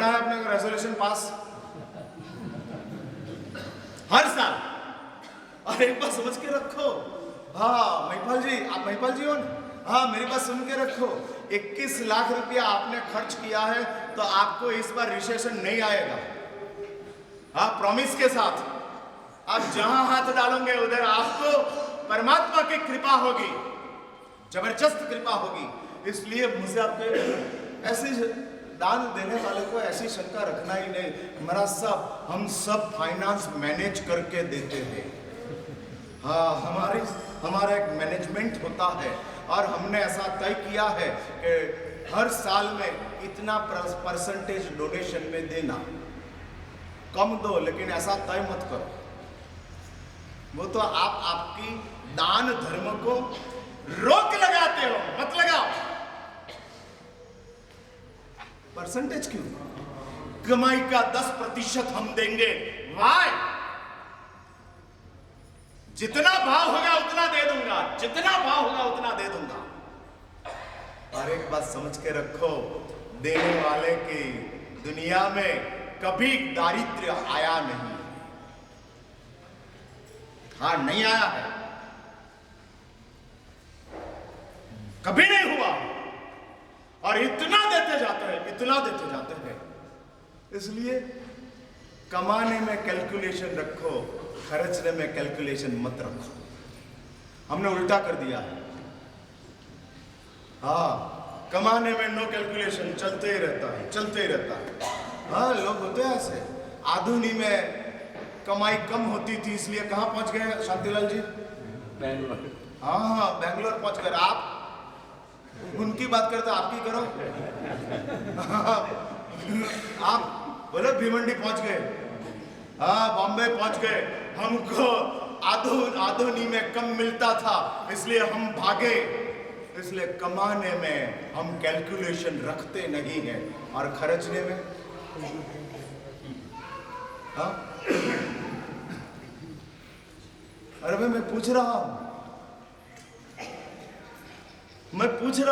करना है अपने रेजोल्यूशन पास हर साल। और एक बात समझ के रखो, हाँ महिपाल जी, आप महिपाल जी हो ना? हाँ मेरी बात सुन के रखो, 21 लाख रुपया आपने खर्च किया है तो आपको इस बार रिसेशन नहीं आएगा। हाँ प्रॉमिस के साथ, आप जहां हाथ डालोगे उधर आपको परमात्मा की कृपा होगी, जबरदस्त कृपा होगी। इसलिए मुझे आपके ऐसे दान देने वाले को ऐसी शंका रखना ही नहीं। महाराज साहब हम सब फाइनेंस मैनेज करके देते हैं। हाँ हमारा एक मैनेजमेंट होता है और हमने ऐसा तय किया है कि हर साल में इतना परसेंटेज डोनेशन में देना। कम दो लेकिन ऐसा तय मत करो, वो तो आप आपकी दान धर्म को रोक लगाते हो, मत लगाओ। परसेंटेज क्यों? कमाई का 10% हम देंगे। वाई? जितना भाव होगा उतना दे दूंगा, जितना भाव होगा उतना दे दूंगा। और एक बात समझ के रखो, देने वाले की दुनिया में कभी दारिद्र्य आया नहीं। हाँ नहीं आया है, कभी नहीं हुआ। और इतना देते जाते हैं, इतना देते जाते हैं। इसलिए कमाने में कैलकुलेशन रखो, खर्चने में कैलकुलेशन मत रखो। हमने उल्टा कर दिया है। हाँ कमाने में नो कैलकुलेशन, चलते ही रहता है, चलते ही रहता है। हाँ लोग होते हैं ऐसे। आधुनी में कमाई कम होती थी, इसलिए कहाँ पहुंच गए शांतिलाल जी? बैंगलोर। हाँ बैंगलोर पहुंच कर। आप उनकी बात करते, आपकी करो। आप बोले भिवंडी पहुंच गए, हाँ बॉम्बे पहुंच गए। हमको आधुनी में कम मिलता था इसलिए हम भागे। इसलिए कमाने में हम कैलकुलेशन रखते नहीं हैं और खर्चने में हाँ। अरे भाई मैं पूछ रहा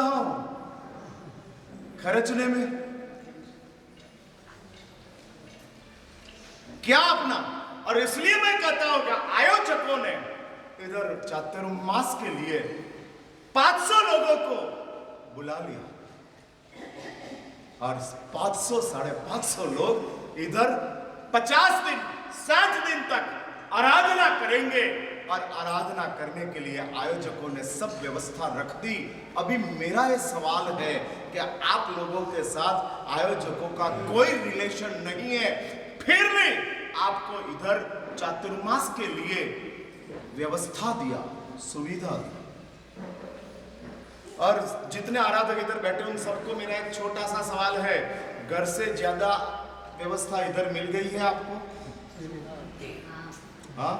हूं खर्चने में क्या अपना। और इसलिए मैं कहता हूं कि आयोजकों ने इधर चातुर्मास के लिए 500 लोगों को बुला लिया और 500-550 लोग इधर 50 दिन 60 दिन तक आराधना करेंगे। और आराधना करने के लिए आयोजकों ने सब व्यवस्था रख दी। अभी मेरा ये सवाल है कि आप लोगों के साथ आयोजकों का कोई रिलेशन नहीं है, फिर भी आपको इधर चातुर्मास के लिए व्यवस्था दिया, सुविधा दी। और जितने आराधक इधर बैठे उन सबको मेरा एक छोटा सा सवाल है, घर से ज्यादा व्यवस्था इधर मिल गई है आपको? हाँ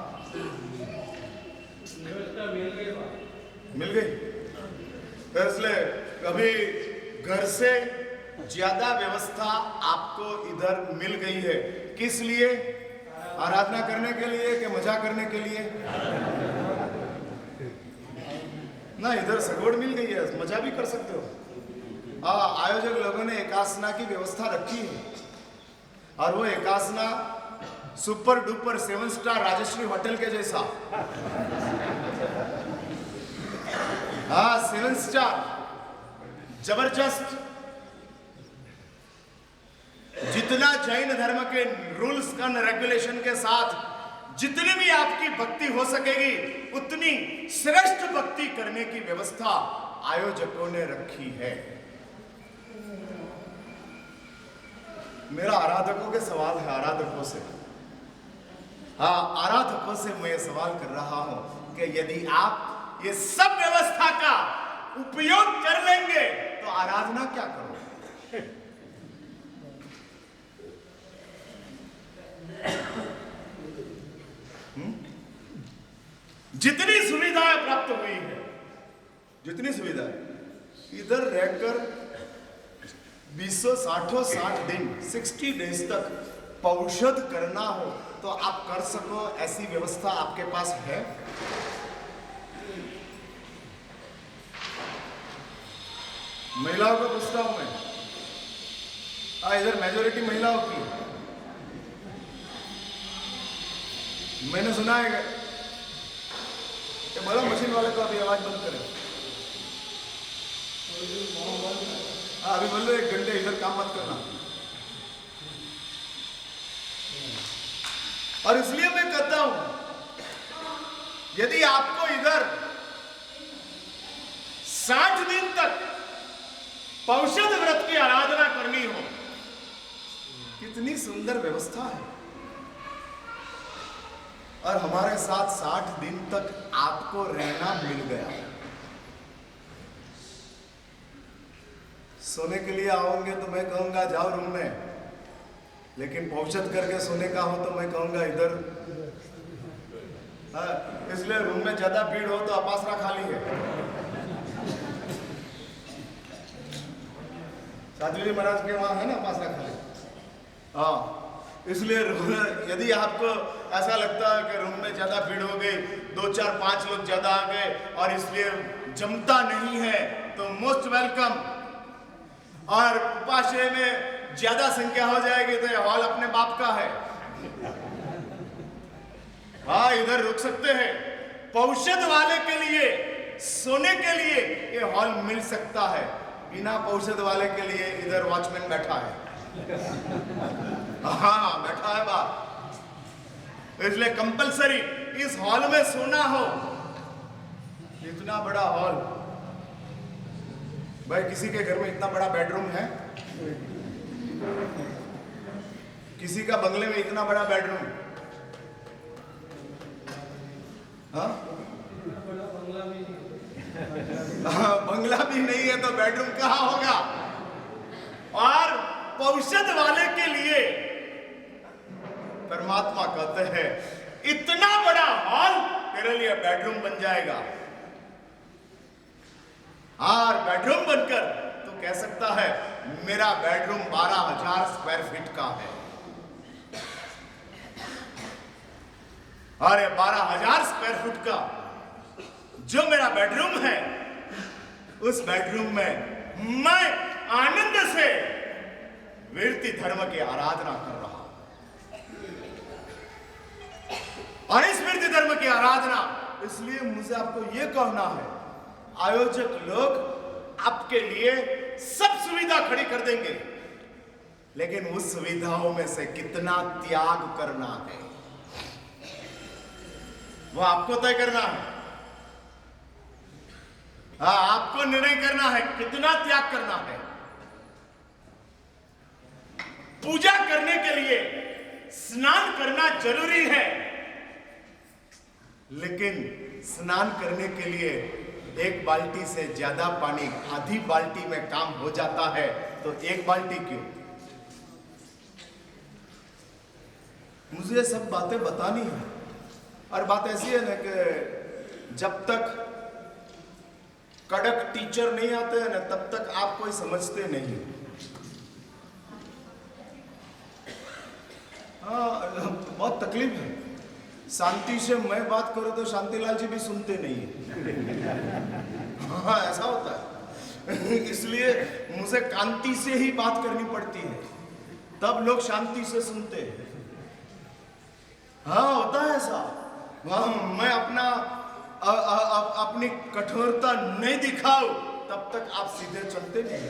मिल गई। तो इसलिए कभी घर से ज्यादा व्यवस्था आपको इधर मिल गई है। किस लिए? आराधना करने के लिए कि मजा करने के लिए? ना इधर सगवड़ मिल गई है, मजा भी कर सकते हो। आयोजक लोगों ने एकासना की व्यवस्था रखी है और वो एकासना super duper 7 star Rajshri hotel के जैसा। हाँ 7 स्टार जबरदस्त। जितना जैन धर्म के रूल्स एंड रेगुलेशन के साथ जितनी भी आपकी भक्ति हो सकेगी उतनी श्रेष्ठ भक्ति करने की व्यवस्था आयोजकों ने रखी है। मेरा आराधकों के सवाल है, आराधकों से, हाँ आराधकों से मैं सवाल कर रहा हूं कि यदि आप ये सब व्यवस्था का उपयोग कर लेंगे तो आराधना क्या करोगे? जितनी सुविधाएं प्राप्त हुई है, जितनी सुविधाएं इधर रहकर 20-60 दिन 60 डेज तक पौषध करना हो तो आप कर सको, ऐसी व्यवस्था आपके पास है? महिलाओं को पूछता हूं मैं, इधर मेजोरिटी महिलाओं की। मैंने सुना है कि बोलो मशीन वाले को अभी आवाज बंद करें। हाँ अभी बोल लो 1 घंटे इधर काम मत करना। और इसलिए मैं कहता हूं यदि आपको इधर 60 दिन तक पौषध व्रत की आराधना करनी हो, कितनी सुंदर व्यवस्था है। और हमारे साथ 60 दिन तक आपको रहना मिल गया। सोने के लिए आओगे तो मैं कहूंगा जाओ रूम में, लेकिन पौषध करके सोने का हो तो मैं कहूंगा इधर। हाँ, इसलिए रूम में ज्यादा भीड़ हो तो अपासरा खाली है। साधु जी महाराज के वहां है ना अपासरा खाली। हाँ, इसलिए यदि आपको ऐसा लगता है कि रूम में ज्यादा भीड़ हो गई, 2 4 5 लोग ज्यादा आ गए और इसलिए जमता नहीं है, तो मोस्ट वेलकम। और उपाश्रय में ज्यादा संख्या हो जाएगी तो ये हॉल अपने बाप का है। हाँ, इधर रुक सकते हैं। पौषध वाले के लिए सोने के लिए ये हॉल मिल सकता है। बिना पौषध वाले के लिए इधर वॉचमैन बैठा है। हाँ बैठा है बाप। इसलिए कंपलसरी इस हॉल में सोना हो। इतना बड़ा हॉल, भाई किसी के घर में इतना बड़ा बेडरूम है? किसी का बंगले में इतना बड़ा बेडरूम? हाँ? बंगला भी नहीं है तो बेडरूम कहां होगा? और पौषध वाले के लिए परमात्मा कहते हैं इतना बड़ा हॉल तेरे लिए बेडरूम बन जाएगा। और बेडरूम बनकर तो कह सकता है मेरा बेडरूम 12,000 स्क्वायर फीट का है। और 12,000 स्क्वायर फुट का जो मेरा बेडरूम है, उस बेडरूम में मैं आनंद से वीरति धर्म की आराधना कर रहा हूं। और इस वीरति धर्म की आराधना इसलिए मुझे आपको यह कहना है, आयोजक लोग आपके लिए सब सुविधा खड़ी कर देंगे, लेकिन उस सुविधाओं में से कितना त्याग करना है वो आपको तय करना है। हाँ, आपको निर्णय करना है कितना त्याग करना है। पूजा करने के लिए स्नान करना जरूरी है, लेकिन स्नान करने के लिए 1 बाल्टी से ज्यादा पानी, आधी बाल्टी में काम हो जाता है, तो 1 बाल्टी क्यों? मुझे ये सब बातें बतानी है। और बात ऐसी है ना कि जब तक कड़क टीचर नहीं आते हैं ना, तब तक आप कोई समझते नहीं। हाँ, बहुत तकलीफ है। शांति से मैं बात करूं तो शांतिलाल जी भी सुनते नहीं है। हाँ, ऐसा होता है। इसलिए मुझे कांति से ही बात करनी पड़ती है, तब लोग शांति से सुनते हैं। हाँ, होता है ऐसा। वहां मैं अपनी कठोरता नहीं दिखाऊं तब तक आप सीधे चलते नहीं।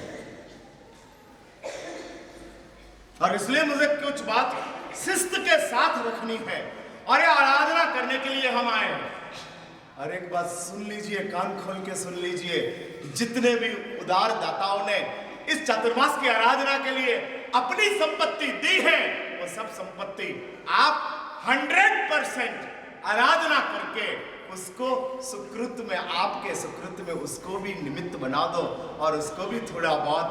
और इसलिए मुझे कुछ बात शिस्त के साथ रखनी है, और ये आराधना करने के लिए हम आए हैं। और एक बात सुन लीजिए, कान खोल के सुन लीजिए, जितने भी उदार दाताओं ने इस चातुर्मास की आराधना के लिए अपनी संपत्ति दी है, वो सब संपत्ति आप 100% आराधना करके उसको सुकृत में, आपके सुकृत में उसको भी निमित्त बना दो, और उसको भी थोड़ा बहुत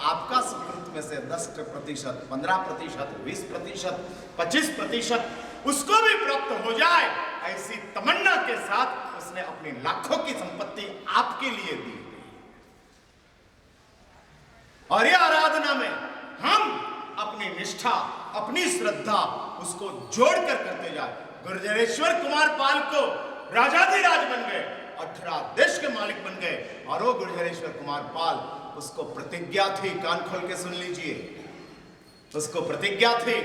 आपका सुकृत में से 10%, 15%, 20%, 25% उसको भी प्राप्त हो जाए, ऐसी तमन्ना के साथ उसने अपनी लाखों की संपत्ति आपके लिए दी। और ये आराधना में हम अपनी निष्ठा, अपनी श्रद्धा उसको जोड़कर करते जाए। गुर्जरेश्वर कुमार पाल को राजाधिराज बन गए, 18 देश के मालिक बन गए, और वो गुर्जरेश्वर कुमार पाल, उसको प्रतिज्ञा थी, कान खोल के सुन लीजिए, उसको प्रतिज्ञा थी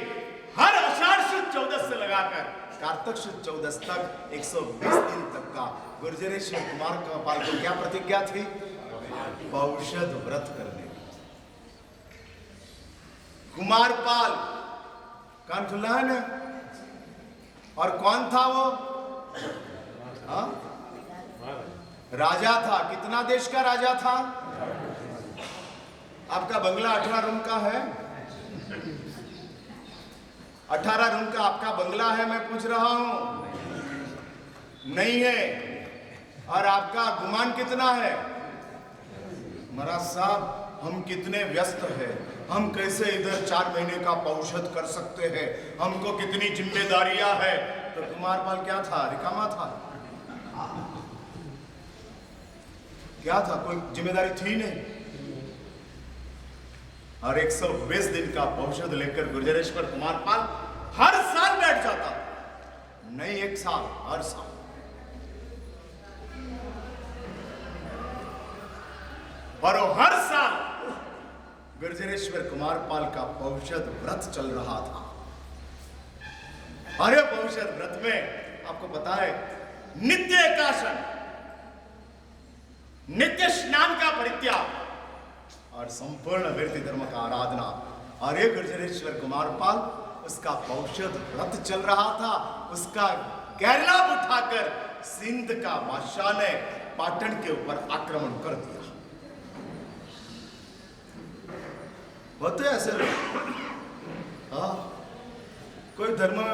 हर आषाढ़ शुद्ध 14 से लगाकर कार्तिक शुद्ध 14 तक 120 दिन तक का गुर्जरेश्वर कुमार पाल को क्या प्रतिज्ञा थी? पौषध व्रत करने की। कुमार पाल कान खुला है ना? और कौन था वो? हा? राजा था। कितना देश का राजा था? आपका बंगला 18 रूम का है? 18 रूम का आपका बंगला है? मैं पूछ रहा हूं। नहीं है। और आपका गुमान कितना है? महाराज साहब, हम कितने व्यस्त हैं, हम कैसे इधर 4 महीने का पौषध कर सकते हैं, हमको कितनी जिम्मेदारियां हैं। तो कुमारपाल क्या था? रिकामा था? क्या था? कोई जिम्मेदारी थी नहीं। और 120 दिन का पौषध लेकर गुर्जरेश्वर कुमारपाल हर साल बैठ जाता। नहीं 1 साल, हर साल। और हर साल गुर्जरेश्वर कुमारपाल का पौषध व्रत चल रहा था। अरे पौषध व्रत में आपको पता है नित्य एकादशन, नित्य स्नान का परित्याग और संपूर्ण वृत्ति धर्म का आराधना। अरे गुर्जरेश्वर कुमारपाल उसका पौषध व्रत चल रहा था। उसका गैरलाभ उठाकर सिंध का बादशाह ने पाटन के ऊपर आक्रमण कर दिया। होते ऐसे लोग। हाँ, कोई धर्म में